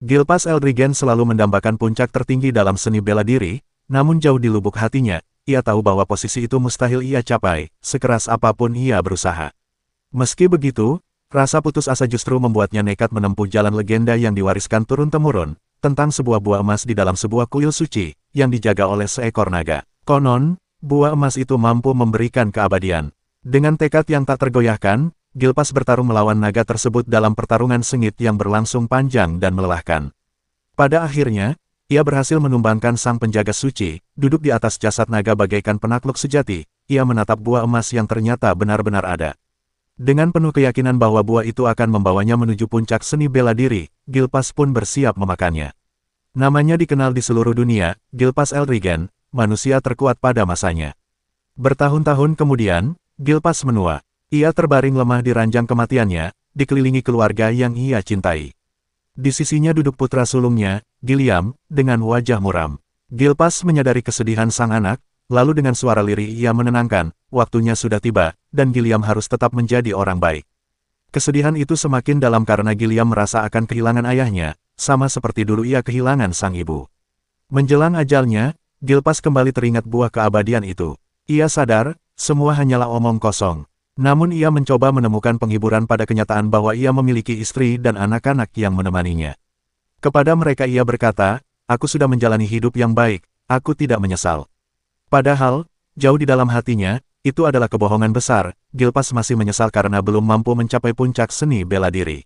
Gilpas Eldrigen selalu mendambakan puncak tertinggi dalam seni bela diri, namun jauh di lubuk hatinya, ia tahu bahwa posisi itu mustahil ia capai, sekeras apapun ia berusaha. Meski begitu, rasa putus asa justru membuatnya nekat menempuh jalan legenda yang diwariskan turun-temurun, tentang sebuah buah emas di dalam sebuah kuil suci, yang dijaga oleh seekor naga. Konon, buah emas itu mampu memberikan keabadian. Dengan tekad yang tak tergoyahkan, Gilpas bertarung melawan naga tersebut dalam pertarungan sengit yang berlangsung panjang dan melelahkan. Pada akhirnya, ia berhasil menumbangkan sang penjaga suci, duduk di atas jasad naga bagaikan penakluk sejati, ia menatap buah emas yang ternyata benar-benar ada. Dengan penuh keyakinan bahwa buah itu akan membawanya menuju puncak seni bela diri, Gilpas pun bersiap memakannya. Namanya dikenal di seluruh dunia, Gilpas Eldrigen, manusia terkuat pada masanya. Bertahun-tahun kemudian, Gilpas menua. Ia terbaring lemah di ranjang kematiannya, dikelilingi keluarga yang ia cintai. Di sisinya duduk putra sulungnya, Gilliam, dengan wajah muram. Gilpas menyadari kesedihan sang anak, lalu dengan suara lirih ia menenangkan, waktunya sudah tiba, dan Gilliam harus tetap menjadi orang baik. Kesedihan itu semakin dalam karena Gilliam merasa akan kehilangan ayahnya, sama seperti dulu ia kehilangan sang ibu. Menjelang ajalnya, Gilpas kembali teringat buah keabadian itu. Ia sadar, semua hanyalah omong kosong. Namun ia mencoba menemukan penghiburan pada kenyataan bahwa ia memiliki istri dan anak-anak yang menemaninya. Kepada mereka ia berkata, aku sudah menjalani hidup yang baik, aku tidak menyesal. Padahal, jauh di dalam hatinya, itu adalah kebohongan besar, Gilpas masih menyesal karena belum mampu mencapai puncak seni bela diri.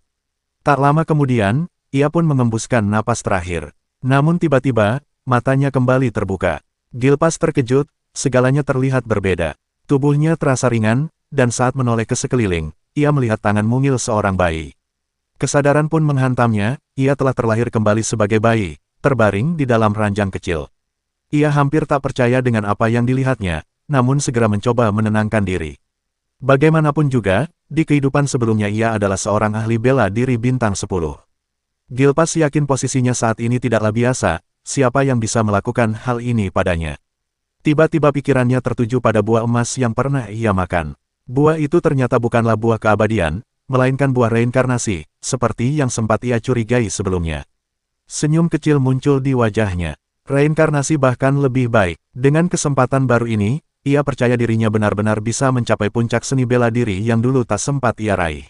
Tak lama kemudian, ia pun mengembuskan napas terakhir. Namun tiba-tiba, matanya kembali terbuka. Gilpas terkejut, segalanya terlihat berbeda. Tubuhnya terasa ringan, dan saat menoleh ke sekeliling, ia melihat tangan mungil seorang bayi. Kesadaran pun menghantamnya, ia telah terlahir kembali sebagai bayi, terbaring di dalam ranjang kecil. Ia hampir tak percaya dengan apa yang dilihatnya, namun segera mencoba menenangkan diri. Bagaimanapun juga, di kehidupan sebelumnya ia adalah seorang ahli bela diri bintang 10. Gilpas yakin posisinya saat ini tidaklah biasa, siapa yang bisa melakukan hal ini padanya. Tiba-tiba pikirannya tertuju pada buah emas yang pernah ia makan. Buah itu ternyata bukanlah buah keabadian, melainkan buah reinkarnasi, seperti yang sempat ia curigai sebelumnya. Senyum kecil muncul di wajahnya. Reinkarnasi bahkan lebih baik. Dengan kesempatan baru ini, ia percaya dirinya benar-benar bisa mencapai puncak seni bela diri yang dulu tak sempat ia raih.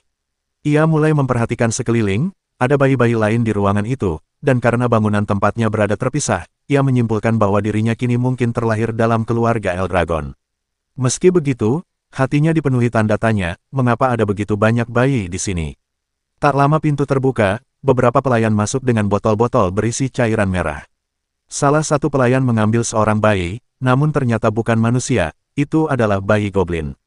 Ia mulai memperhatikan sekeliling, ada bayi-bayi lain di ruangan itu, dan karena bangunan tempatnya berada terpisah, ia menyimpulkan bahwa dirinya kini mungkin terlahir dalam keluarga Eldragon. Meski begitu, hatinya dipenuhi tanda tanya, mengapa ada begitu banyak bayi di sini. Tak lama pintu terbuka, beberapa pelayan masuk dengan botol-botol berisi cairan merah. Salah satu pelayan mengambil seorang bayi, namun ternyata bukan manusia, itu adalah bayi goblin.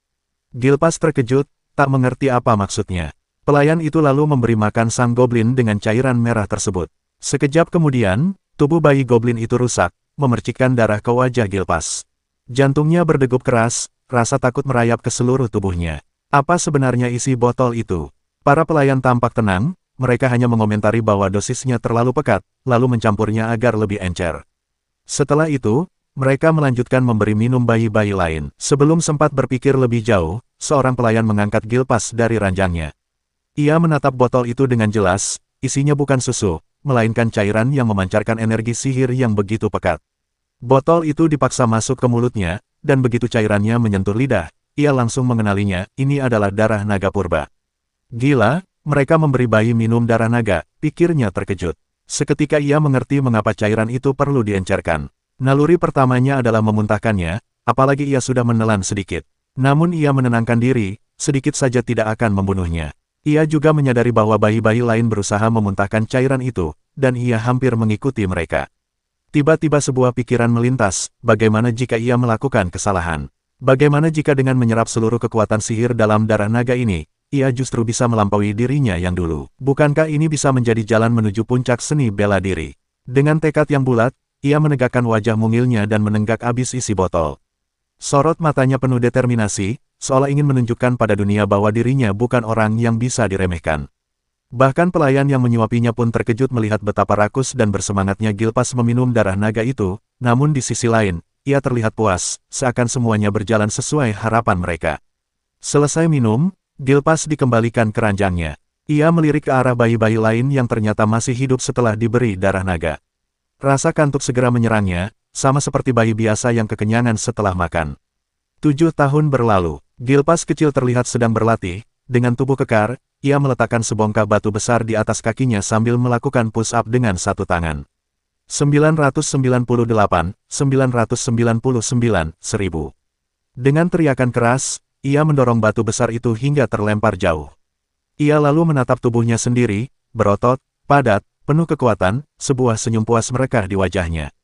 Gilpas terkejut, tak mengerti apa maksudnya. Pelayan itu lalu memberi makan sang goblin dengan cairan merah tersebut. Sekejap kemudian, tubuh bayi goblin itu rusak, memercikkan darah ke wajah Gilpas. Jantungnya berdegup keras, rasa takut merayap ke seluruh tubuhnya. Apa sebenarnya isi botol itu? Para pelayan tampak tenang, mereka hanya mengomentari bahwa dosisnya terlalu pekat, lalu mencampurnya agar lebih encer. Setelah itu, mereka melanjutkan memberi minum bayi-bayi lain. Sebelum sempat berpikir lebih jauh, seorang pelayan mengangkat Gilpas dari ranjangnya. Ia menatap botol itu dengan jelas, isinya bukan susu, melainkan cairan yang memancarkan energi sihir yang begitu pekat. Botol itu dipaksa masuk ke mulutnya, dan begitu cairannya menyentuh lidah, ia langsung mengenalinya, ini adalah darah naga purba. Gila, mereka memberi bayi minum darah naga, pikirnya terkejut. Seketika ia mengerti mengapa cairan itu perlu diencerkan. Naluri pertamanya adalah memuntahkannya, apalagi ia sudah menelan sedikit. Namun ia menenangkan diri, sedikit saja tidak akan membunuhnya. Ia juga menyadari bahwa bayi-bayi lain berusaha memuntahkan cairan itu, dan ia hampir mengikuti mereka. Tiba-tiba sebuah pikiran melintas, bagaimana jika ia melakukan kesalahan? Bagaimana jika dengan menyerap seluruh kekuatan sihir dalam darah naga ini, ia justru bisa melampaui dirinya yang dulu? Bukankah ini bisa menjadi jalan menuju puncak seni bela diri? Dengan tekad yang bulat, ia menegakkan wajah mungilnya dan menenggak habis isi botol. Sorot matanya penuh determinasi, seolah ingin menunjukkan pada dunia bahwa dirinya bukan orang yang bisa diremehkan. Bahkan pelayan yang menyuapinya pun terkejut melihat betapa rakus dan bersemangatnya Gilpas meminum darah naga itu, namun di sisi lain, ia terlihat puas, seakan semuanya berjalan sesuai harapan mereka. Selesai minum, Gilpas dikembalikan ke ranjangnya. Ia melirik ke arah bayi-bayi lain yang ternyata masih hidup setelah diberi darah naga. Rasa kantuk segera menyerangnya, sama seperti bayi biasa yang kekenyangan setelah makan. 7 tahun berlalu, Gilpas kecil terlihat sedang berlatih, dengan tubuh kekar, ia meletakkan sebongkah batu besar di atas kakinya sambil melakukan push-up dengan satu tangan. 998, 999, 1000. Dengan teriakan keras, ia mendorong batu besar itu hingga terlempar jauh. Ia lalu menatap tubuhnya sendiri, berotot, padat, penuh kekuatan, sebuah senyum puas merekah di wajahnya.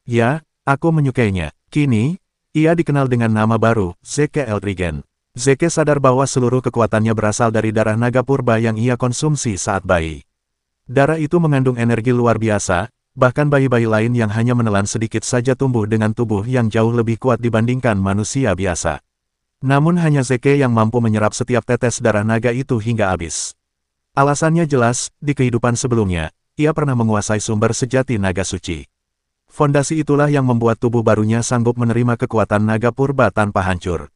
Ya, aku menyukainya. Kini, ia dikenal dengan nama baru, Zeke Eldrigen. Zeke sadar bahwa seluruh kekuatannya berasal dari darah naga purba yang ia konsumsi saat bayi. Darah itu mengandung energi luar biasa, bahkan bayi-bayi lain yang hanya menelan sedikit saja tumbuh dengan tubuh yang jauh lebih kuat dibandingkan manusia biasa. Namun hanya Zeke yang mampu menyerap setiap tetes darah naga itu hingga habis. Alasannya jelas, di kehidupan sebelumnya, ia pernah menguasai sumber sejati naga suci. Fondasi itulah yang membuat tubuh barunya sanggup menerima kekuatan naga purba tanpa hancur.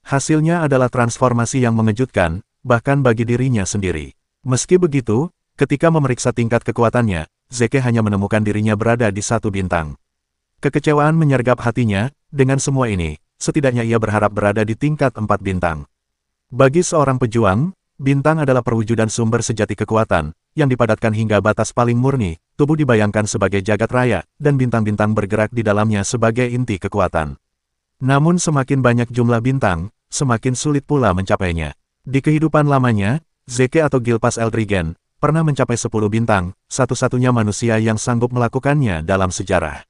Hasilnya adalah transformasi yang mengejutkan, bahkan bagi dirinya sendiri. Meski begitu, ketika memeriksa tingkat kekuatannya, Zeke hanya menemukan dirinya berada di 1 bintang. Kekecewaan menyergap hatinya, dengan semua ini, setidaknya ia berharap berada di tingkat 4 bintang. Bagi seorang pejuang, bintang adalah perwujudan sumber sejati kekuatan, yang dipadatkan hingga batas paling murni, tubuh dibayangkan sebagai jagat raya, dan bintang-bintang bergerak di dalamnya sebagai inti kekuatan. Namun semakin banyak jumlah bintang, semakin sulit pula mencapainya. Di kehidupan lamanya, Zeke atau Gilpas Eldrigen, pernah mencapai 10 bintang, satu-satunya manusia yang sanggup melakukannya dalam sejarah.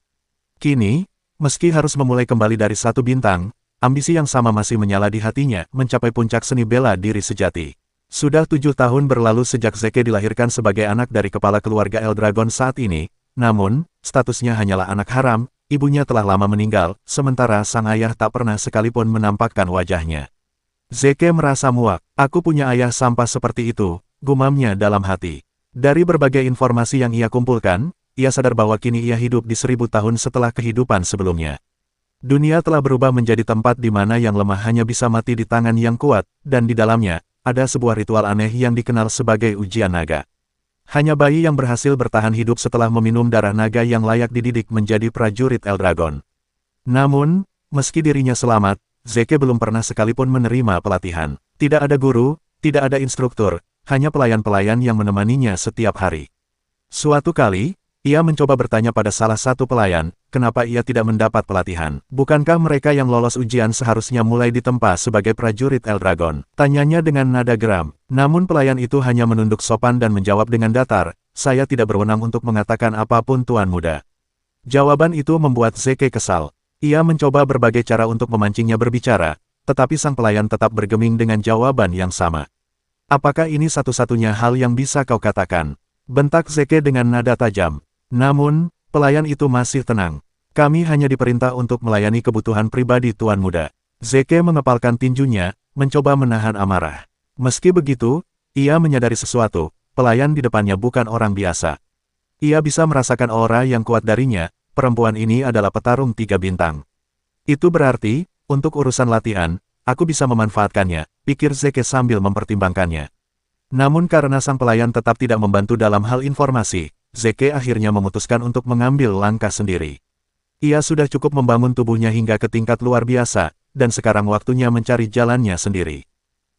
Kini, meski harus memulai kembali dari 1 bintang, ambisi yang sama masih menyala di hatinya, mencapai puncak seni bela diri sejati. Sudah 7 tahun berlalu sejak Zeke dilahirkan sebagai anak dari kepala keluarga Eldragon saat ini, namun, statusnya hanyalah anak haram, ibunya telah lama meninggal, sementara sang ayah tak pernah sekalipun menampakkan wajahnya. Zeke merasa muak, aku punya ayah sampah seperti itu, gumamnya dalam hati. Dari berbagai informasi yang ia kumpulkan, ia sadar bahwa kini ia hidup di 1000 tahun setelah kehidupan sebelumnya. Dunia telah berubah menjadi tempat di mana yang lemah hanya bisa mati di tangan yang kuat, dan di dalamnya, ada sebuah ritual aneh yang dikenal sebagai ujian naga. Hanya bayi yang berhasil bertahan hidup setelah meminum darah naga yang layak dididik menjadi prajurit Eldragon. Namun, meski dirinya selamat, Zeke belum pernah sekalipun menerima pelatihan. Tidak ada guru, tidak ada instruktur, hanya pelayan-pelayan yang menemaninya setiap hari. Suatu kali, ia mencoba bertanya pada salah satu pelayan, kenapa ia tidak mendapat pelatihan. Bukankah mereka yang lolos ujian seharusnya mulai ditempa sebagai prajurit Eldragon? Tanyanya dengan nada geram. Namun pelayan itu hanya menunduk sopan dan menjawab dengan datar, saya tidak berwenang untuk mengatakan apapun Tuan Muda. Jawaban itu membuat Zeke kesal. Ia mencoba berbagai cara untuk memancingnya berbicara, tetapi sang pelayan tetap bergeming dengan jawaban yang sama. Apakah ini satu-satunya hal yang bisa kau katakan? Bentak Zeke dengan nada tajam. Namun, pelayan itu masih tenang. Kami hanya diperintah untuk melayani kebutuhan pribadi Tuan Muda. Zeke mengepalkan tinjunya, mencoba menahan amarah. Meski begitu, ia menyadari sesuatu, pelayan di depannya bukan orang biasa. Ia bisa merasakan aura yang kuat darinya, perempuan ini adalah petarung 3 bintang. Itu berarti, untuk urusan latihan, aku bisa memanfaatkannya, pikir Zeke sambil mempertimbangkannya. Namun karena sang pelayan tetap tidak membantu dalam hal informasi, Zeke akhirnya memutuskan untuk mengambil langkah sendiri. Ia sudah cukup membangun tubuhnya hingga ke tingkat luar biasa, dan sekarang waktunya mencari jalannya sendiri.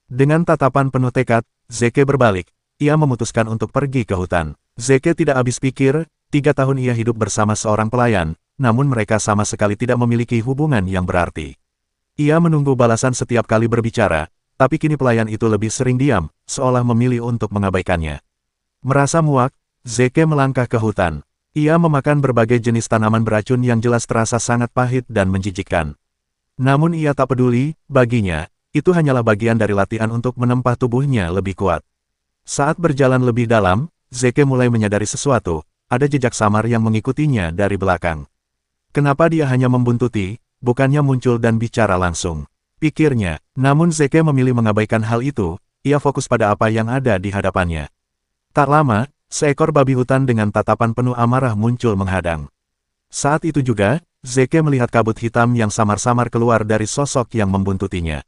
Dengan tatapan penuh tekad, Zeke berbalik. Ia memutuskan untuk pergi ke hutan. Zeke tidak habis pikir, 3 tahun ia hidup bersama seorang pelayan, namun mereka sama sekali tidak memiliki hubungan yang berarti. Ia menunggu balasan setiap kali berbicara, tapi kini pelayan itu lebih sering diam, seolah memilih untuk mengabaikannya. Merasa muak, Zeke melangkah ke hutan. Ia memakan berbagai jenis tanaman beracun yang jelas terasa sangat pahit dan menjijikkan. Namun ia tak peduli, baginya, itu hanyalah bagian dari latihan untuk menempa tubuhnya lebih kuat. Saat berjalan lebih dalam, Zeke mulai menyadari sesuatu, ada jejak samar yang mengikutinya dari belakang. Kenapa dia hanya membuntuti, bukannya muncul dan bicara langsung? Pikirnya, namun Zeke memilih mengabaikan hal itu, ia fokus pada apa yang ada di hadapannya. Tak lama, seekor babi hutan dengan tatapan penuh amarah muncul menghadang. Saat itu juga, Zeke melihat kabut hitam yang samar-samar keluar dari sosok yang membuntutinya.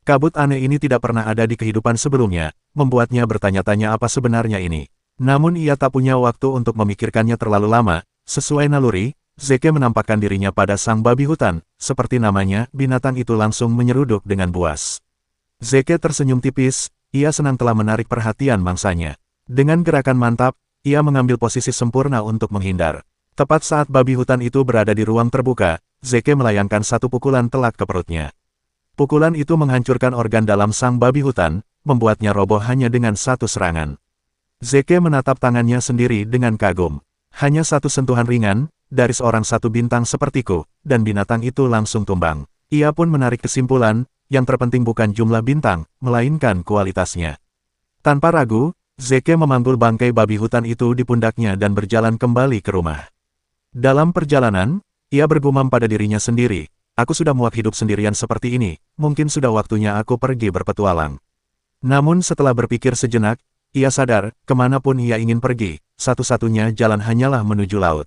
Kabut aneh ini tidak pernah ada di kehidupan sebelumnya, membuatnya bertanya-tanya apa sebenarnya ini. Namun ia tak punya waktu untuk memikirkannya terlalu lama. Sesuai naluri, Zeke menampakkan dirinya pada sang babi hutan. Seperti namanya, binatang itu langsung menyeruduk dengan buas. Zeke tersenyum tipis, ia senang telah menarik perhatian mangsanya. Dengan gerakan mantap, ia mengambil posisi sempurna untuk menghindar. Tepat saat babi hutan itu berada di ruang terbuka, Zeke melayangkan satu pukulan telak ke perutnya. Pukulan itu menghancurkan organ dalam sang babi hutan, membuatnya roboh hanya dengan satu serangan. Zeke menatap tangannya sendiri dengan kagum. Hanya satu sentuhan ringan, dari seorang satu bintang sepertiku, dan binatang itu langsung tumbang. Ia pun menarik kesimpulan, yang terpenting bukan jumlah bintang, melainkan kualitasnya. Tanpa ragu, Zeke memanggul bangkai babi hutan itu di pundaknya dan berjalan kembali ke rumah. Dalam perjalanan, ia bergumam pada dirinya sendiri, aku sudah muak hidup sendirian seperti ini, mungkin sudah waktunya aku pergi berpetualang. Namun setelah berpikir sejenak, ia sadar, kemanapun ia ingin pergi, satu-satunya jalan hanyalah menuju laut.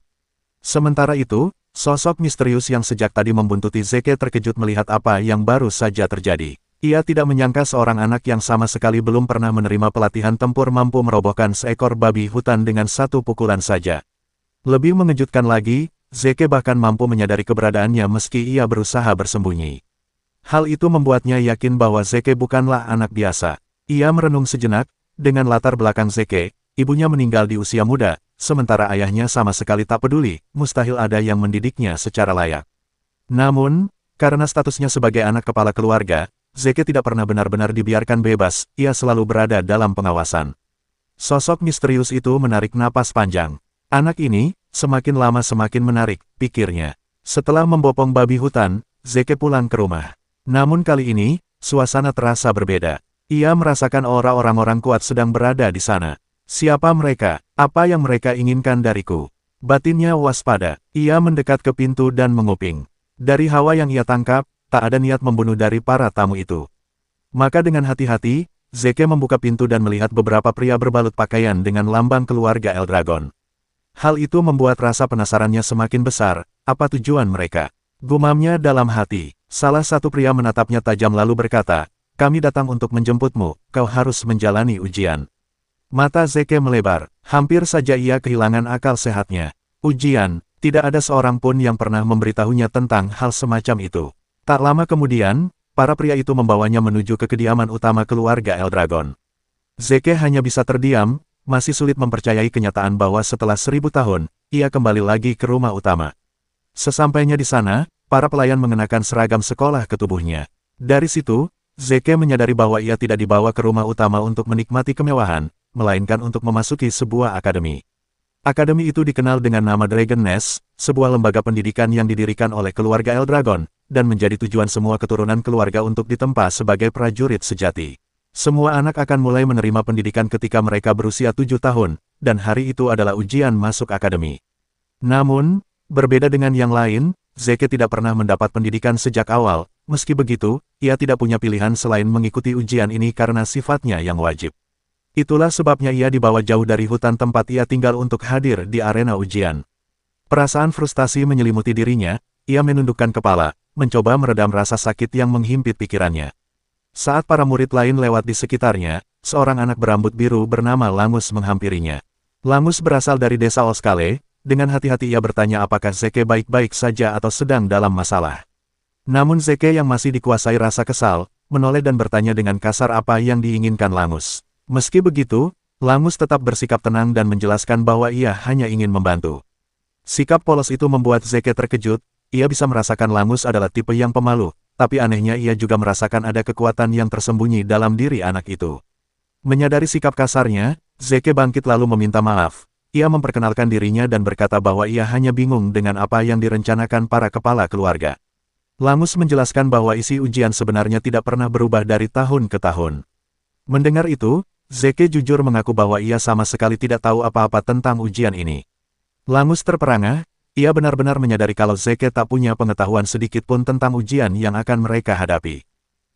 Sementara itu, sosok misterius yang sejak tadi membuntuti Zeke terkejut melihat apa yang baru saja terjadi. Ia tidak menyangka seorang anak yang sama sekali belum pernah menerima pelatihan tempur mampu merobohkan seekor babi hutan dengan satu pukulan saja. Lebih mengejutkan lagi, Zeke bahkan mampu menyadari keberadaannya meski ia berusaha bersembunyi. Hal itu membuatnya yakin bahwa Zeke bukanlah anak biasa. Ia merenung sejenak, dengan latar belakang Zeke, ibunya meninggal di usia muda, sementara ayahnya sama sekali tak peduli, mustahil ada yang mendidiknya secara layak. Namun, karena statusnya sebagai anak kepala keluarga, Zeke tidak pernah benar-benar dibiarkan bebas, ia selalu berada dalam pengawasan. Sosok misterius itu menarik napas panjang. Anak ini, semakin lama semakin menarik, pikirnya. Setelah membopong babi hutan, Zeke pulang ke rumah. Namun kali ini, suasana terasa berbeda. Ia merasakan aura orang-orang kuat sedang berada di sana. Siapa mereka? Apa yang mereka inginkan dariku? Batinnya waspada. Ia mendekat ke pintu dan menguping. Dari hawa yang ia tangkap, tak ada niat membunuh dari para tamu itu. Maka dengan hati-hati, Zeke membuka pintu dan melihat beberapa pria berbalut pakaian dengan lambang keluarga Eldragon. Hal itu membuat rasa penasarannya semakin besar. Apa tujuan mereka? Gumamnya dalam hati. Salah satu pria menatapnya tajam lalu berkata, kami datang untuk menjemputmu, kau harus menjalani ujian. Mata Zeke melebar, hampir saja ia kehilangan akal sehatnya. Ujian, tidak ada seorang pun yang pernah memberitahunya tentang hal semacam itu. Tak lama kemudian, para pria itu membawanya menuju ke kediaman utama keluarga Eldragon. Zeke hanya bisa terdiam, masih sulit mempercayai kenyataan bahwa setelah 1000 tahun, ia kembali lagi ke rumah utama. Sesampainya di sana, para pelayan mengenakan seragam sekolah ke tubuhnya. Dari situ, Zeke menyadari bahwa ia tidak dibawa ke rumah utama untuk menikmati kemewahan, melainkan untuk memasuki sebuah akademi. Akademi itu dikenal dengan nama Dragon Nest, sebuah lembaga pendidikan yang didirikan oleh keluarga Eldragon, dan menjadi tujuan semua keturunan keluarga untuk ditempa sebagai prajurit sejati. Semua anak akan mulai menerima pendidikan ketika mereka berusia 7 tahun, dan hari itu adalah ujian masuk akademi. Namun, berbeda dengan yang lain, Zeke tidak pernah mendapat pendidikan sejak awal, meski begitu, ia tidak punya pilihan selain mengikuti ujian ini karena sifatnya yang wajib. Itulah sebabnya ia dibawa jauh dari hutan tempat ia tinggal untuk hadir di arena ujian. Perasaan frustasi menyelimuti dirinya, ia menundukkan kepala, mencoba meredam rasa sakit yang menghimpit pikirannya. Saat para murid lain lewat di sekitarnya, seorang anak berambut biru bernama Langus menghampirinya. Langus berasal dari desa Oskale, dengan hati-hati ia bertanya apakah Zeke baik-baik saja atau sedang dalam masalah. Namun Zeke yang masih dikuasai rasa kesal, menoleh dan bertanya dengan kasar apa yang diinginkan Langus. Meski begitu, Langus tetap bersikap tenang dan menjelaskan bahwa ia hanya ingin membantu. Sikap polos itu membuat Zeke terkejut, ia bisa merasakan Langus adalah tipe yang pemalu. Tapi anehnya ia juga merasakan ada kekuatan yang tersembunyi dalam diri anak itu. Menyadari sikap kasarnya, Zeke bangkit lalu meminta maaf. Ia memperkenalkan dirinya dan berkata bahwa ia hanya bingung dengan apa yang direncanakan para kepala keluarga. Langus menjelaskan bahwa isi ujian sebenarnya tidak pernah berubah dari tahun ke tahun. Mendengar itu, Zeke jujur mengaku bahwa ia sama sekali tidak tahu apa-apa tentang ujian ini. Langus terperangah. Ia benar-benar menyadari kalau Zeke tak punya pengetahuan sedikit pun tentang ujian yang akan mereka hadapi.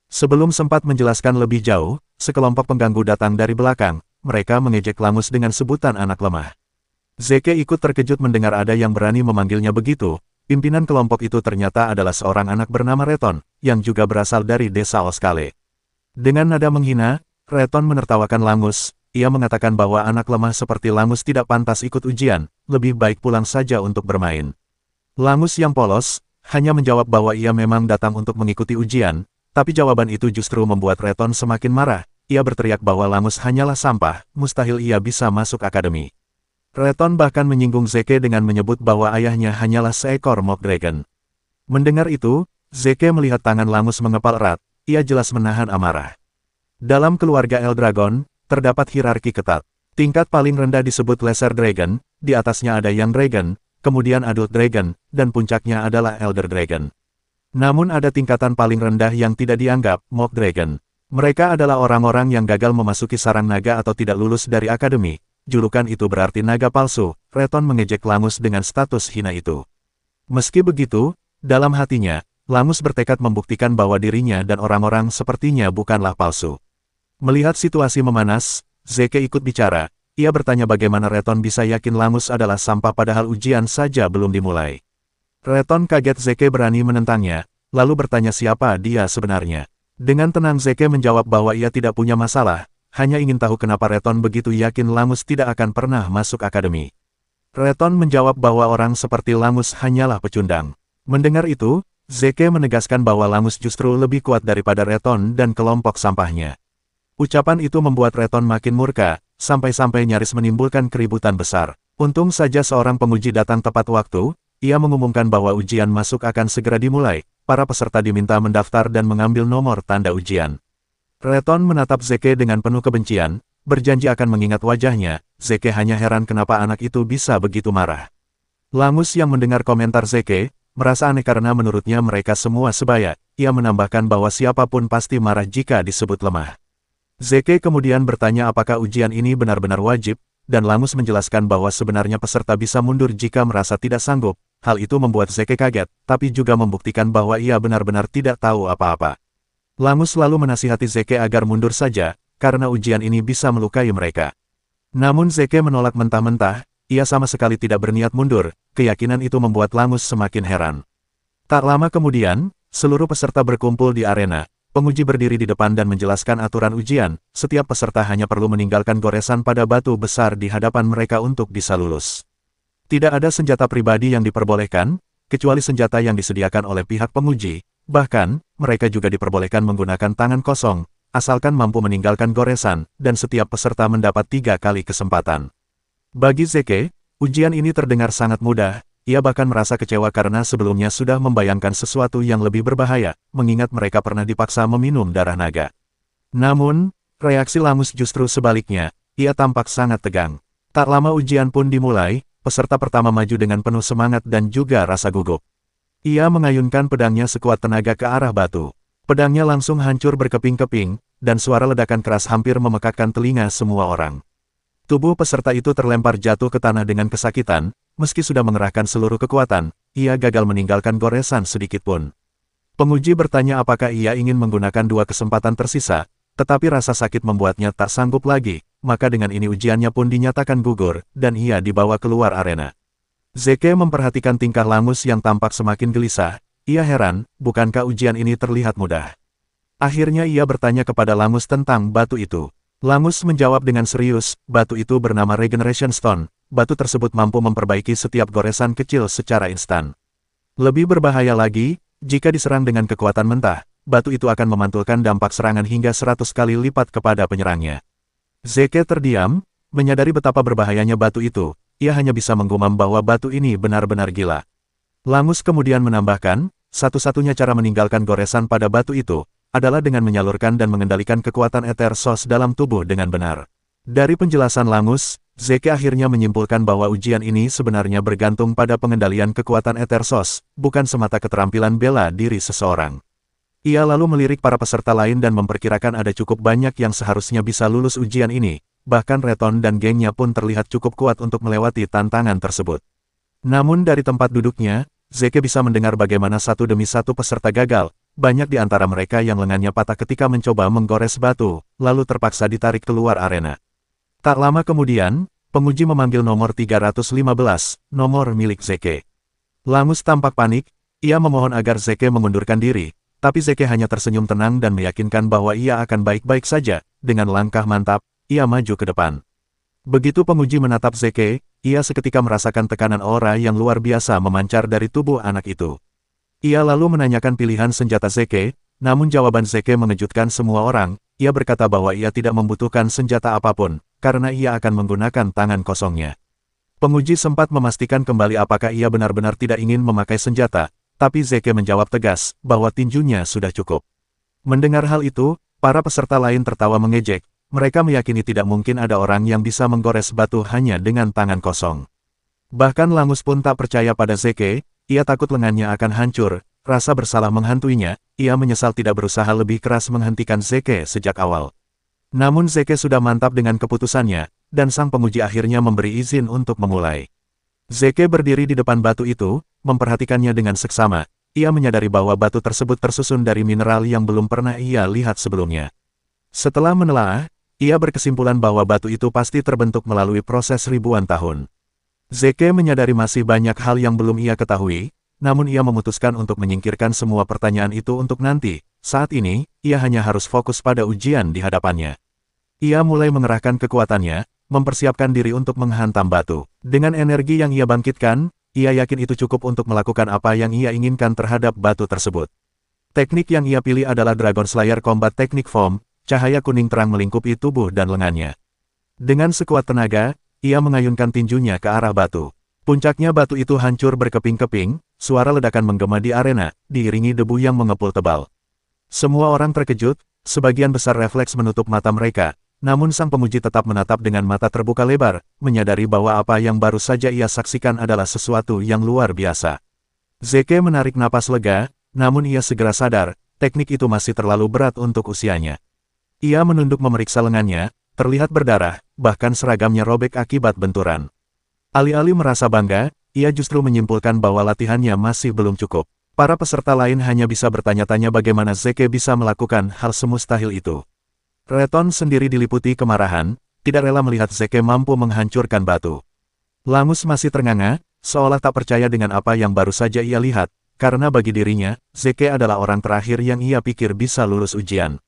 Sebelum sempat menjelaskan lebih jauh, sekelompok pengganggu datang dari belakang, mereka mengejek Langus dengan sebutan anak lemah. Zeke ikut terkejut mendengar ada yang berani memanggilnya begitu, pimpinan kelompok itu ternyata adalah seorang anak bernama Reton, yang juga berasal dari desa Oskale. Dengan nada menghina, Reton menertawakan Langus. Ia mengatakan bahwa anak lemah seperti Langus tidak pantas ikut ujian, lebih baik pulang saja untuk bermain. Langus yang polos, hanya menjawab bahwa ia memang datang untuk mengikuti ujian, tapi jawaban itu justru membuat Reton semakin marah. Ia berteriak bahwa Langus hanyalah sampah, mustahil ia bisa masuk akademi. Reton bahkan menyinggung Zeke dengan menyebut bahwa ayahnya hanyalah seekor Mock Dragon. Mendengar itu, Zeke melihat tangan Langus mengepal erat, ia jelas menahan amarah. Dalam keluarga Eldragon, terdapat hierarki ketat. Tingkat paling rendah disebut Lesser Dragon, di atasnya ada Young Dragon, kemudian Adult Dragon, dan puncaknya adalah Elder Dragon. Namun ada tingkatan paling rendah yang tidak dianggap, Mock Dragon. Mereka adalah orang-orang yang gagal memasuki sarang naga atau tidak lulus dari akademi. Julukan itu berarti naga palsu. Reton mengejek Langus dengan status hina itu. Meski begitu, dalam hatinya, Langus bertekad membuktikan bahwa dirinya dan orang-orang sepertinya bukanlah palsu. Melihat situasi memanas, Zeke ikut bicara. Ia bertanya bagaimana Reton bisa yakin Langus adalah sampah padahal ujian saja belum dimulai. Reton kaget Zeke berani menentangnya, lalu bertanya siapa dia sebenarnya. Dengan tenang Zeke menjawab bahwa ia tidak punya masalah, hanya ingin tahu kenapa Reton begitu yakin Langus tidak akan pernah masuk akademi. Reton menjawab bahwa orang seperti Langus hanyalah pecundang. Mendengar itu, Zeke menegaskan bahwa Langus justru lebih kuat daripada Reton dan kelompok sampahnya. Ucapan itu membuat Reton makin murka, sampai-sampai nyaris menimbulkan keributan besar. Untung saja seorang penguji datang tepat waktu, ia mengumumkan bahwa ujian masuk akan segera dimulai. Para peserta diminta mendaftar dan mengambil nomor tanda ujian. Reton menatap Zeke dengan penuh kebencian, berjanji akan mengingat wajahnya. Zeke hanya heran kenapa anak itu bisa begitu marah. Langus yang mendengar komentar Zeke, merasa aneh karena menurutnya mereka semua sebaya. Ia menambahkan bahwa siapapun pasti marah jika disebut lemah. Zeke kemudian bertanya apakah ujian ini benar-benar wajib, dan Langus menjelaskan bahwa sebenarnya peserta bisa mundur jika merasa tidak sanggup. Hal itu membuat Zeke kaget, tapi juga membuktikan bahwa ia benar-benar tidak tahu apa-apa. Langus selalu menasihati Zeke agar mundur saja, karena ujian ini bisa melukai mereka. Namun Zeke menolak mentah-mentah, ia sama sekali tidak berniat mundur, keyakinan itu membuat Langus semakin heran. Tak lama kemudian, seluruh peserta berkumpul di arena. Penguji berdiri di depan dan menjelaskan aturan ujian, setiap peserta hanya perlu meninggalkan goresan pada batu besar di hadapan mereka untuk bisa lulus. Tidak ada senjata pribadi yang diperbolehkan, kecuali senjata yang disediakan oleh pihak penguji. Bahkan, mereka juga diperbolehkan menggunakan tangan kosong, asalkan mampu meninggalkan goresan, dan setiap peserta mendapat 3 kali kesempatan. Bagi Zeke, ujian ini terdengar sangat mudah, ia bahkan merasa kecewa karena sebelumnya sudah membayangkan sesuatu yang lebih berbahaya, mengingat mereka pernah dipaksa meminum darah naga. Namun, reaksi Langus justru sebaliknya, ia tampak sangat tegang. Tak lama ujian pun dimulai. Peserta pertama maju dengan penuh semangat dan juga rasa gugup. Ia mengayunkan pedangnya sekuat tenaga ke arah batu. Pedangnya langsung hancur berkeping-keping, dan suara ledakan keras hampir memekakkan telinga semua orang. Tubuh peserta itu terlempar jatuh ke tanah dengan kesakitan, meski sudah mengerahkan seluruh kekuatan, ia gagal meninggalkan goresan sedikit pun. Penguji bertanya apakah ia ingin menggunakan 2 kesempatan tersisa, tetapi rasa sakit membuatnya tak sanggup lagi. Maka dengan ini ujiannya pun dinyatakan gugur, dan ia dibawa keluar arena. Zeke memperhatikan tingkah Langus yang tampak semakin gelisah. Ia heran, bukankah ujian ini terlihat mudah? Akhirnya ia bertanya kepada Langus tentang batu itu. Langus menjawab dengan serius, batu itu bernama Regeneration Stone. Batu tersebut mampu memperbaiki setiap goresan kecil secara instan. Lebih berbahaya lagi, jika diserang dengan kekuatan mentah, batu itu akan memantulkan dampak serangan hingga 100 kali lipat kepada penyerangnya. Zeke terdiam, menyadari betapa berbahayanya batu itu. Ia hanya bisa menggumam bahwa batu ini benar-benar gila. Langus kemudian menambahkan, satu-satunya cara meninggalkan goresan pada batu itu, adalah dengan menyalurkan dan mengendalikan kekuatan Ether Source dalam tubuh dengan benar. Dari penjelasan Langus, Zeke akhirnya menyimpulkan bahwa ujian ini sebenarnya bergantung pada pengendalian kekuatan Ether Source, bukan semata keterampilan bela diri seseorang. Ia lalu melirik para peserta lain dan memperkirakan ada cukup banyak yang seharusnya bisa lulus ujian ini, bahkan Reton dan gengnya pun terlihat cukup kuat untuk melewati tantangan tersebut. Namun dari tempat duduknya, Zeke bisa mendengar bagaimana satu demi satu peserta gagal, banyak di antara mereka yang lengannya patah ketika mencoba menggores batu, lalu terpaksa ditarik keluar arena. Tak lama kemudian, penguji memanggil nomor 315, nomor milik Zeke. Langus tampak panik, ia memohon agar Zeke mengundurkan diri. Tapi Zeke hanya tersenyum tenang dan meyakinkan bahwa ia akan baik-baik saja. Dengan langkah mantap, ia maju ke depan. Begitu penguji menatap Zeke, ia seketika merasakan tekanan aura yang luar biasa memancar dari tubuh anak itu. Ia lalu menanyakan pilihan senjata Zeke, namun jawaban Zeke mengejutkan semua orang. Ia berkata bahwa ia tidak membutuhkan senjata apapun, karena ia akan menggunakan tangan kosongnya. Penguji sempat memastikan kembali apakah ia benar-benar tidak ingin memakai senjata, tapi Zeke menjawab tegas bahwa tinjunya sudah cukup. Mendengar hal itu, para peserta lain tertawa mengejek. Mereka meyakini tidak mungkin ada orang yang bisa menggores batu hanya dengan tangan kosong. Bahkan Langus pun tak percaya pada Zeke, ia takut lengannya akan hancur, rasa bersalah menghantuinya, ia menyesal tidak berusaha lebih keras menghentikan Zeke sejak awal. Namun Zeke sudah mantap dengan keputusannya, dan sang penguji akhirnya memberi izin untuk memulai. Zeke berdiri di depan batu itu, memperhatikannya dengan seksama. Ia menyadari bahwa batu tersebut tersusun dari mineral yang belum pernah ia lihat sebelumnya. Setelah menelaah, ia berkesimpulan bahwa batu itu pasti terbentuk melalui proses ribuan tahun. Zeke menyadari masih banyak hal yang belum ia ketahui, namun ia memutuskan untuk menyingkirkan semua pertanyaan itu untuk nanti. Saat ini, ia hanya harus fokus pada ujian di hadapannya. Ia mulai mengerahkan kekuatannya, mempersiapkan diri untuk menghantam batu. Dengan energi yang ia bangkitkan, ia yakin itu cukup untuk melakukan apa yang ia inginkan terhadap batu tersebut. Teknik yang ia pilih adalah Dragon Slayer Combat Technique Form, cahaya kuning terang melingkupi tubuh dan lengannya. Dengan sekuat tenaga, ia mengayunkan tinjunya ke arah batu. Puncaknya batu itu hancur berkeping-keping, suara ledakan menggema di arena, diiringi debu yang mengepul tebal. Semua orang terkejut, sebagian besar refleks menutup mata mereka. Namun sang pemuji tetap menatap dengan mata terbuka lebar, menyadari bahwa apa yang baru saja ia saksikan adalah sesuatu yang luar biasa. Zeke menarik napas lega, namun ia segera sadar, teknik itu masih terlalu berat untuk usianya. Ia menunduk memeriksa lengannya, terlihat berdarah, bahkan seragamnya robek akibat benturan. Alih-alih merasa bangga, ia justru menyimpulkan bahwa latihannya masih belum cukup. Para peserta lain hanya bisa bertanya-tanya bagaimana Zeke bisa melakukan hal semustahil itu. Reton sendiri diliputi kemarahan, tidak rela melihat Zeke mampu menghancurkan batu. Langus masih ternganga, seolah tak percaya dengan apa yang baru saja ia lihat, karena bagi dirinya, Zeke adalah orang terakhir yang ia pikir bisa lulus ujian.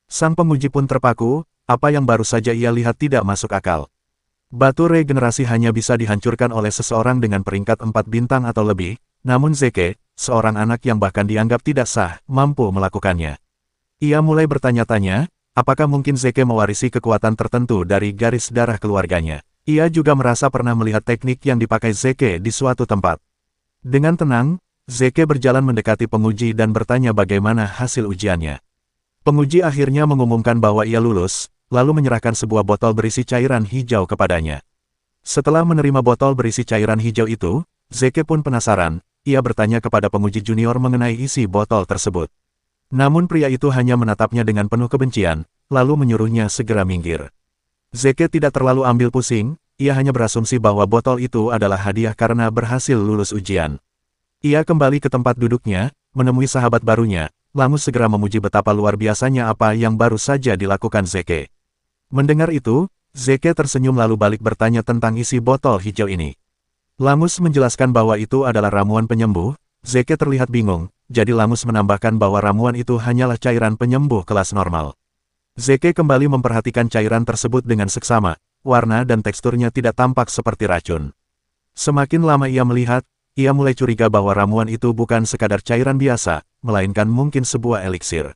Sang penguji pun terpaku, apa yang baru saja ia lihat tidak masuk akal. Batu regenerasi hanya bisa dihancurkan oleh seseorang dengan peringkat 4 bintang atau lebih, namun Zeke, seorang anak yang bahkan dianggap tidak sah, mampu melakukannya. Ia mulai bertanya-tanya, apakah mungkin Zeke mewarisi kekuatan tertentu dari garis darah keluarganya? Ia juga merasa pernah melihat teknik yang dipakai Zeke di suatu tempat. Dengan tenang, Zeke berjalan mendekati penguji dan bertanya bagaimana hasil ujiannya. Penguji akhirnya mengumumkan bahwa ia lulus, lalu menyerahkan sebuah botol berisi cairan hijau kepadanya. Setelah menerima botol berisi cairan hijau itu, Zeke pun penasaran, ia bertanya kepada penguji junior mengenai isi botol tersebut. Namun pria itu hanya menatapnya dengan penuh kebencian, lalu menyuruhnya segera minggir. Zeke tidak terlalu ambil pusing, ia hanya berasumsi bahwa botol itu adalah hadiah karena berhasil lulus ujian. Ia kembali ke tempat duduknya, menemui sahabat barunya, Langus segera memuji betapa luar biasanya apa yang baru saja dilakukan Zeke. Mendengar itu, Zeke tersenyum lalu balik bertanya tentang isi botol hijau ini. Langus menjelaskan bahwa itu adalah ramuan penyembuh. Zeke terlihat bingung, jadi Langus menambahkan bahwa ramuan itu hanyalah cairan penyembuh kelas normal. Zeke kembali memperhatikan cairan tersebut dengan seksama, warna dan teksturnya tidak tampak seperti racun. Semakin lama ia melihat, ia mulai curiga bahwa ramuan itu bukan sekadar cairan biasa, melainkan mungkin sebuah eliksir.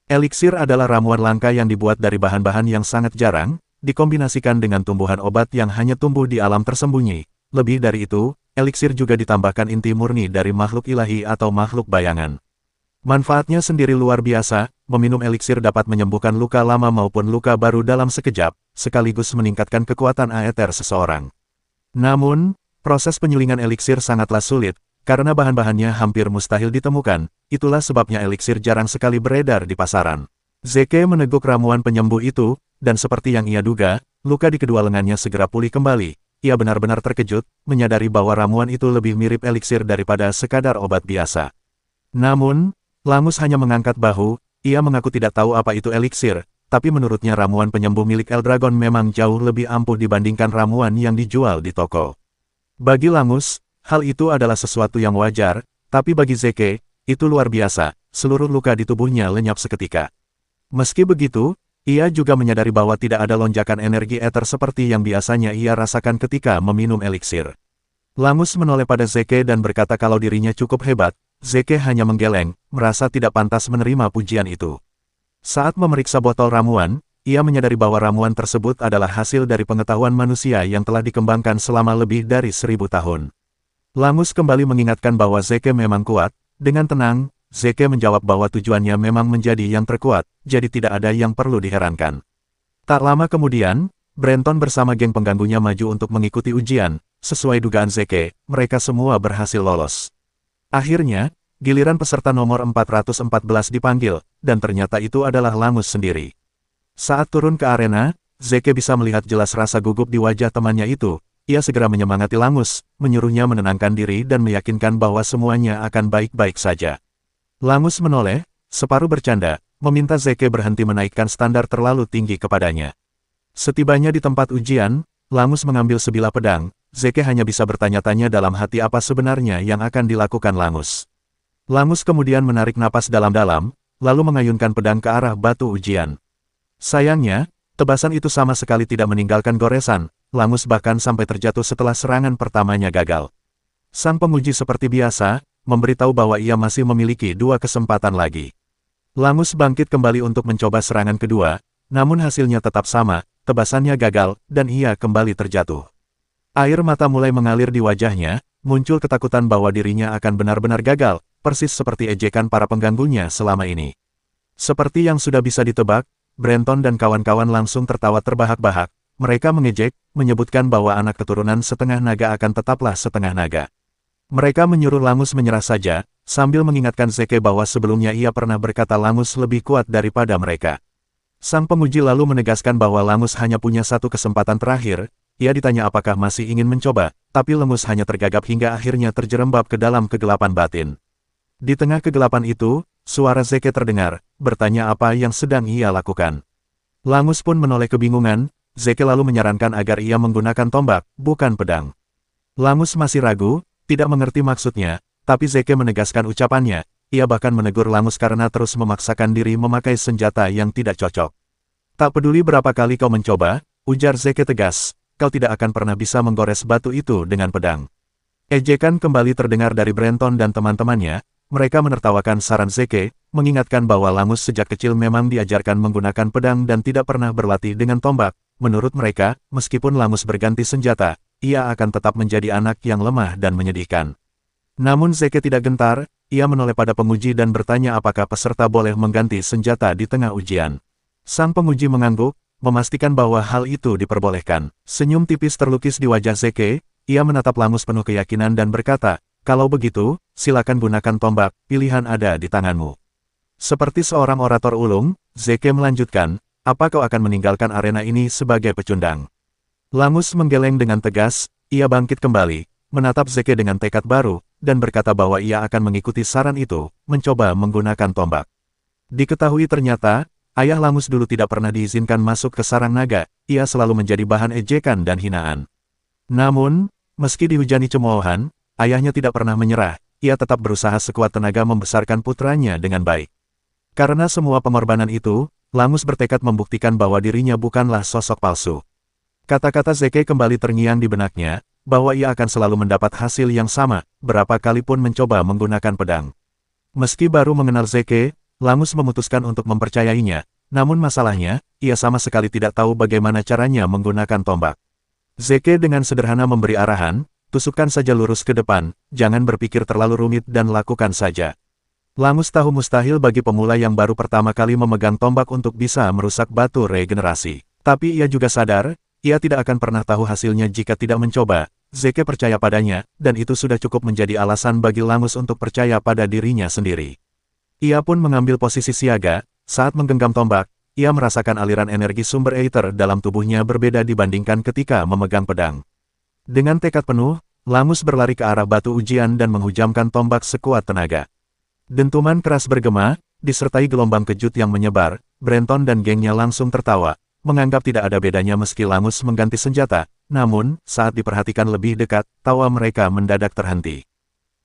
Eliksir adalah ramuan langka yang dibuat dari bahan-bahan yang sangat jarang, dikombinasikan dengan tumbuhan obat yang hanya tumbuh di alam tersembunyi. Lebih dari itu, eliksir juga ditambahkan inti murni dari makhluk ilahi atau makhluk bayangan. Manfaatnya sendiri luar biasa, meminum eliksir dapat menyembuhkan luka lama maupun luka baru dalam sekejap, sekaligus meningkatkan kekuatan aether seseorang. Namun, proses penyulingan eliksir sangatlah sulit, karena bahan-bahannya hampir mustahil ditemukan, itulah sebabnya eliksir jarang sekali beredar di pasaran. Zeke meneguk ramuan penyembuh itu, dan seperti yang ia duga, luka di kedua lengannya segera pulih kembali. Ia benar-benar terkejut, menyadari bahwa ramuan itu lebih mirip eliksir daripada sekadar obat biasa. Namun, Langus hanya mengangkat bahu, ia mengaku tidak tahu apa itu eliksir, tapi menurutnya ramuan penyembuh milik Eldragon memang jauh lebih ampuh dibandingkan ramuan yang dijual di toko. Bagi Langus, hal itu adalah sesuatu yang wajar, tapi bagi Zeke, itu luar biasa, seluruh luka di tubuhnya lenyap seketika. Meski begitu, ia juga menyadari bahwa tidak ada lonjakan energi ether seperti yang biasanya ia rasakan ketika meminum eliksir. Langus menoleh pada Zeke dan berkata kalau dirinya cukup hebat. Zeke hanya menggeleng, merasa tidak pantas menerima pujian itu. Saat memeriksa botol ramuan, ia menyadari bahwa ramuan tersebut adalah hasil dari pengetahuan manusia yang telah dikembangkan selama lebih dari 1000 tahun. Langus kembali mengingatkan bahwa Zeke memang kuat. Dengan tenang, Zeke menjawab bahwa tujuannya memang menjadi yang terkuat, jadi tidak ada yang perlu diherankan. Tak lama kemudian, Brenton bersama geng pengganggunya maju untuk mengikuti ujian. Sesuai dugaan Zeke, mereka semua berhasil lolos. Akhirnya, giliran peserta nomor 414 dipanggil, dan ternyata itu adalah Langus sendiri. Saat turun ke arena, Zeke bisa melihat jelas rasa gugup di wajah temannya itu. Ia segera menyemangati Langus, menyuruhnya menenangkan diri dan meyakinkan bahwa semuanya akan baik-baik saja. Langus menoleh, separuh bercanda, meminta Zeke berhenti menaikkan standar terlalu tinggi kepadanya. Setibanya di tempat ujian, Langus mengambil sebilah pedang. Zeke hanya bisa bertanya-tanya dalam hati apa sebenarnya yang akan dilakukan Langus. Langus kemudian menarik napas dalam-dalam, lalu mengayunkan pedang ke arah batu ujian. Sayangnya, tebasan itu sama sekali tidak meninggalkan goresan. Langus bahkan sampai terjatuh setelah serangan pertamanya gagal. Sang penguji seperti biasa, memberitahu bahwa ia masih memiliki 2 kesempatan lagi. Langus bangkit kembali untuk mencoba serangan kedua, namun hasilnya tetap sama, tebasannya gagal, dan ia kembali terjatuh. Air mata mulai mengalir di wajahnya, muncul ketakutan bahwa dirinya akan benar-benar gagal, persis seperti ejekan para pengganggunya selama ini. Seperti yang sudah bisa ditebak, Brenton dan kawan-kawan langsung tertawa terbahak-bahak. Mereka mengejek, menyebutkan bahwa anak keturunan setengah naga akan tetaplah setengah naga. Mereka menyuruh Langus menyerah saja, sambil mengingatkan Zeke bahwa sebelumnya ia pernah berkata Langus lebih kuat daripada mereka. Sang penguji lalu menegaskan bahwa Langus hanya punya 1 kesempatan terakhir. Ia ditanya apakah masih ingin mencoba, tapi Langus hanya tergagap hingga akhirnya terjerembab ke dalam kegelapan batin. Di tengah kegelapan itu, suara Zeke terdengar, bertanya apa yang sedang ia lakukan. Langus pun menoleh kebingungan. Zeke lalu menyarankan agar ia menggunakan tombak, bukan pedang. Langus masih ragu, tidak mengerti maksudnya, tapi Zeke menegaskan ucapannya. Ia bahkan menegur Langus karena terus memaksakan diri memakai senjata yang tidak cocok. Tak peduli berapa kali kau mencoba, ujar Zeke tegas, kau tidak akan pernah bisa menggores batu itu dengan pedang. Ejekan kembali terdengar dari Brenton dan teman-temannya. Mereka menertawakan saran Zeke, mengingatkan bahwa Langus sejak kecil memang diajarkan menggunakan pedang dan tidak pernah berlatih dengan tombak. Menurut mereka, meskipun Langus berganti senjata, ia akan tetap menjadi anak yang lemah dan menyedihkan. Namun Zeke tidak gentar, ia menoleh pada penguji dan bertanya apakah peserta boleh mengganti senjata di tengah ujian. Sang penguji mengangguk, memastikan bahwa hal itu diperbolehkan. Senyum tipis terlukis di wajah Zeke, ia menatap Langus penuh keyakinan dan berkata, kalau begitu, silakan gunakan tombak, pilihan ada di tanganmu. Seperti seorang orator ulung, Zeke melanjutkan, apa kau akan meninggalkan arena ini sebagai pecundang? Langus menggeleng dengan tegas, ia bangkit kembali, menatap Zeke dengan tekad baru, dan berkata bahwa ia akan mengikuti saran itu, mencoba menggunakan tombak. Diketahui ternyata, ayah Langus dulu tidak pernah diizinkan masuk ke sarang naga, ia selalu menjadi bahan ejekan dan hinaan. Namun, meski dihujani cemoohan, ayahnya tidak pernah menyerah, ia tetap berusaha sekuat tenaga membesarkan putranya dengan baik. Karena semua pengorbanan itu, Langus bertekad membuktikan bahwa dirinya bukanlah sosok palsu. Kata-kata Zeke kembali terngiang di benaknya, bahwa ia akan selalu mendapat hasil yang sama, berapa kali pun mencoba menggunakan pedang. Meski baru mengenal Zeke, Langus memutuskan untuk mempercayainya, namun masalahnya, ia sama sekali tidak tahu bagaimana caranya menggunakan tombak. Zeke dengan sederhana memberi arahan, tusukkan saja lurus ke depan, jangan berpikir terlalu rumit dan lakukan saja. Langus tahu mustahil bagi pemula yang baru pertama kali memegang tombak untuk bisa merusak batu regenerasi. Tapi ia juga sadar, ia tidak akan pernah tahu hasilnya jika tidak mencoba. Zeke percaya padanya, dan itu sudah cukup menjadi alasan bagi Langus untuk percaya pada dirinya sendiri. Ia pun mengambil posisi siaga, saat menggenggam tombak, ia merasakan aliran energi sumber aether dalam tubuhnya berbeda dibandingkan ketika memegang pedang. Dengan tekad penuh, Langus berlari ke arah batu ujian dan menghujamkan tombak sekuat tenaga. Dentuman keras bergema, disertai gelombang kejut yang menyebar, Brenton dan gengnya langsung tertawa, menganggap tidak ada bedanya meski Langus mengganti senjata, namun, saat diperhatikan lebih dekat, tawa mereka mendadak terhenti.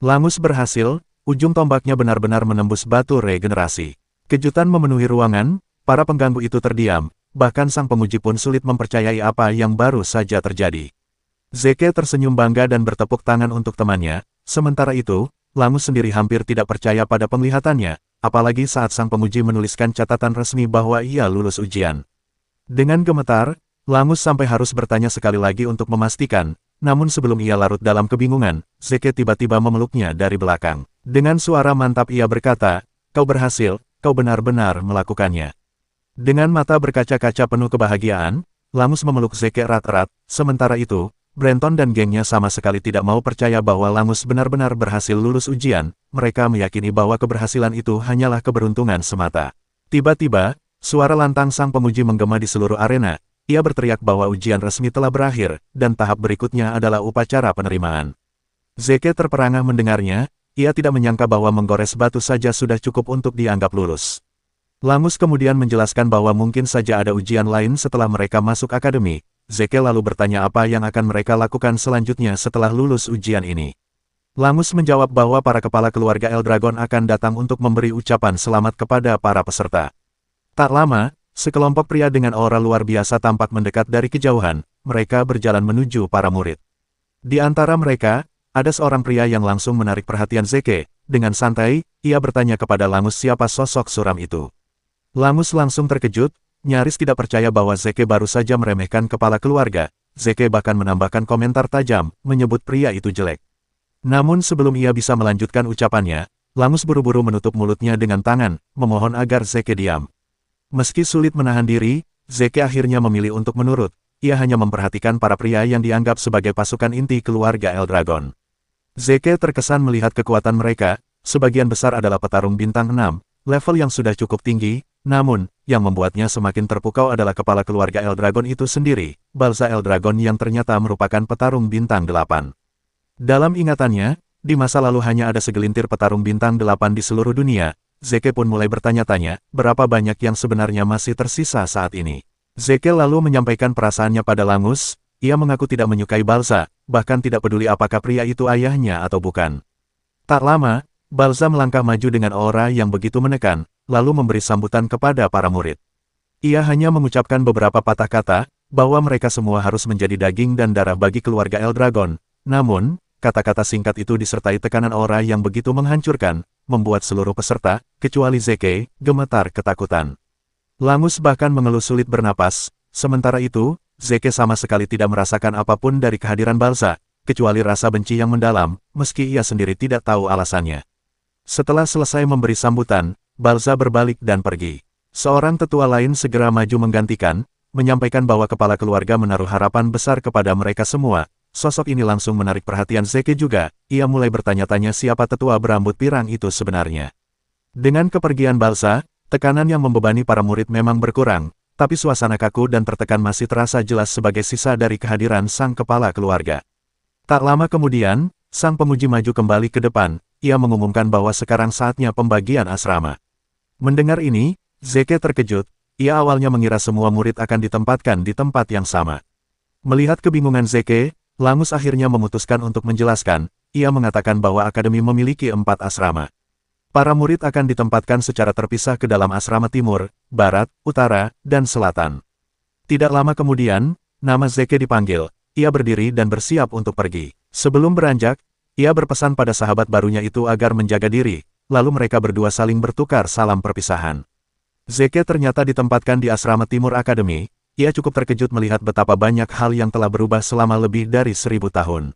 Langus berhasil, ujung tombaknya benar-benar menembus batu regenerasi. Kejutan memenuhi ruangan, para pengganggu itu terdiam, bahkan sang penguji pun sulit mempercayai apa yang baru saja terjadi. Zeke tersenyum bangga dan bertepuk tangan untuk temannya, sementara itu, Langus sendiri hampir tidak percaya pada penglihatannya, apalagi saat sang penguji menuliskan catatan resmi bahwa ia lulus ujian. Dengan gemetar, Langus sampai harus bertanya sekali lagi untuk memastikan, namun sebelum ia larut dalam kebingungan, Zeke tiba-tiba memeluknya dari belakang. Dengan suara mantap ia berkata, "Kau berhasil, kau benar-benar melakukannya." Dengan mata berkaca-kaca penuh kebahagiaan, Langus memeluk Zeke erat-erat, sementara itu, Brenton dan gengnya sama sekali tidak mau percaya bahwa Langus benar-benar berhasil lulus ujian, mereka meyakini bahwa keberhasilan itu hanyalah keberuntungan semata. Tiba-tiba, suara lantang sang penguji menggema di seluruh arena, ia berteriak bahwa ujian resmi telah berakhir, dan tahap berikutnya adalah upacara penerimaan. Zeke terperangah mendengarnya, ia tidak menyangka bahwa menggores batu saja sudah cukup untuk dianggap lulus. Langus kemudian menjelaskan bahwa mungkin saja ada ujian lain setelah mereka masuk akademi. Zeke lalu bertanya apa yang akan mereka lakukan selanjutnya setelah lulus ujian ini. Langus menjawab bahwa para kepala keluarga Eldragon akan datang untuk memberi ucapan selamat kepada para peserta. Tak lama, sekelompok pria dengan aura luar biasa tampak mendekat dari kejauhan, mereka berjalan menuju para murid. Di antara mereka, ada seorang pria yang langsung menarik perhatian Zeke. Dengan santai, ia bertanya kepada Langus siapa sosok suram itu. Langus langsung terkejut, nyaris tidak percaya bahwa Zeke baru saja meremehkan kepala keluarga. Zeke bahkan menambahkan komentar tajam, menyebut pria itu jelek. Namun sebelum ia bisa melanjutkan ucapannya, Langus buru-buru menutup mulutnya dengan tangan, memohon agar Zeke diam. Meski sulit menahan diri, Zeke akhirnya memilih untuk menurut. Ia hanya memperhatikan para pria yang dianggap sebagai pasukan inti keluarga Eldragon. Zeke terkesan melihat kekuatan mereka, sebagian besar adalah petarung bintang 6, level yang sudah cukup tinggi. Namun, yang membuatnya semakin terpukau adalah kepala keluarga Eldragon itu sendiri, Balza Eldragon yang ternyata merupakan petarung bintang 8. Dalam ingatannya, di masa lalu hanya ada segelintir petarung bintang 8 di seluruh dunia. Zeke pun mulai bertanya-tanya, berapa banyak yang sebenarnya masih tersisa saat ini. Zeke lalu menyampaikan perasaannya pada Langus, ia mengaku tidak menyukai Balza, bahkan tidak peduli apakah pria itu ayahnya atau bukan. Tak lama, Balza melangkah maju dengan aura yang begitu menekan, lalu memberi sambutan kepada para murid. Ia hanya mengucapkan beberapa patah kata, bahwa mereka semua harus menjadi daging dan darah bagi keluarga Eldragon. Namun, kata-kata singkat itu disertai tekanan aura yang begitu menghancurkan, membuat seluruh peserta, kecuali Zeke, gemetar ketakutan. Langus bahkan mengeluh sulit bernapas, sementara itu, Zeke sama sekali tidak merasakan apapun dari kehadiran Balza, kecuali rasa benci yang mendalam, meski ia sendiri tidak tahu alasannya. Setelah selesai memberi sambutan, Balza berbalik dan pergi. Seorang tetua lain segera maju menggantikan, menyampaikan bahwa kepala keluarga menaruh harapan besar kepada mereka semua. Sosok ini langsung menarik perhatian Zeke juga, ia mulai bertanya-tanya siapa tetua berambut pirang itu sebenarnya. Dengan kepergian Balza, tekanan yang membebani para murid memang berkurang, tapi suasana kaku dan tertekan masih terasa jelas sebagai sisa dari kehadiran sang kepala keluarga. Tak lama kemudian, sang penguji maju kembali ke depan, ia mengumumkan bahwa sekarang saatnya pembagian asrama. Mendengar ini, Zeke terkejut, ia awalnya mengira semua murid akan ditempatkan di tempat yang sama. Melihat kebingungan Zeke, Langus akhirnya memutuskan untuk menjelaskan, ia mengatakan bahwa akademi memiliki 4 asrama. Para murid akan ditempatkan secara terpisah ke dalam asrama timur, barat, utara, dan selatan. Tidak lama kemudian, nama Zeke dipanggil, ia berdiri dan bersiap untuk pergi. Sebelum beranjak, ia berpesan pada sahabat barunya itu agar menjaga diri, lalu mereka berdua saling bertukar salam perpisahan. Zeke ternyata ditempatkan di asrama timur akademi, ia cukup terkejut melihat betapa banyak hal yang telah berubah selama lebih dari 1000 tahun.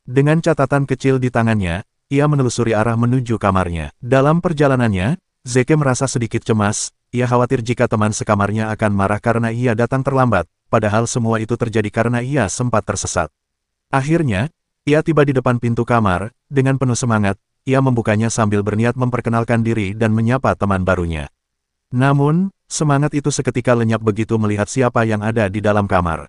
Dengan catatan kecil di tangannya, ia menelusuri arah menuju kamarnya. Dalam perjalanannya, Zeke merasa sedikit cemas, ia khawatir jika teman sekamarnya akan marah karena ia datang terlambat, padahal semua itu terjadi karena ia sempat tersesat. Akhirnya, ia tiba di depan pintu kamar, dengan penuh semangat, ia membukanya sambil berniat memperkenalkan diri dan menyapa teman barunya. Namun, semangat itu seketika lenyap begitu melihat siapa yang ada di dalam kamar.